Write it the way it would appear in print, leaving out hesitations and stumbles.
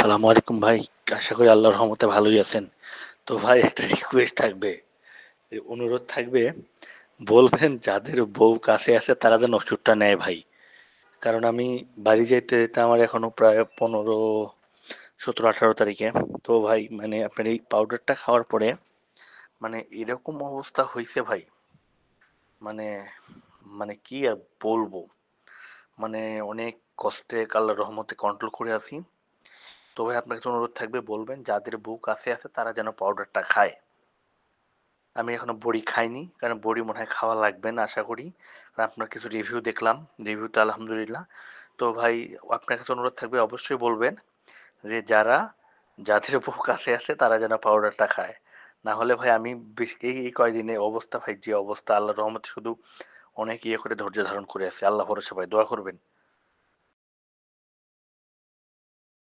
আসসালামু আলাইকুম ভাই। আশা করি আল্লাহর রহমতে ভালোই আছেন। তো ভাই একটা রিকোয়েস্ট থাকবে, অনুরোধ থাকবে, বলবেন যাদের বউ কাছে আছে তারা যেন ওষুধটা নেয় ভাই। কারণ আমি বাড়ি যাইতে যেতে আমার এখনো প্রায় 15, 17, 18 তারিখে। তো ভাই মানে আপনার এই পাউডারটা খাওয়ার পরে মানে এরকম অবস্থা হইছে ভাই, মানে মানে কি আর বলবো, মানে অনেক কষ্টে আল্লাহর রহমতে কন্ট্রোল করে আছি। তো ভাই আপনার কাছে অনুরোধ থাকবে, বলবেন যাদের বউ কাছে আছে তারা যেন পাউডারটা খায়। আমি এখনো বড়ি খাইনি, কারণ বড়ি মনে হয় খাওয়া লাগবে না আশা করি। আর আপনার কিছু রিভিউ দেখলাম, রিভিউতে আলহামদুলিল্লাহ। তো ভাই আপনার কাছে অনুরোধ থাকবে, অবশ্যই বলবেন যে যাদের বউ কাছে আছে তারা যেন পাউডারটা খায়। না হলে ভাই আমি এই কয়দিনে অবস্থা ভাই, যে অবস্থা, আল্লাহর রহমতে শুধু অনেক ইয়ে করে ধৈর্য ধারণ করে আছে। আল্লাহ ভরসা ভাই, দোয়া করবেন।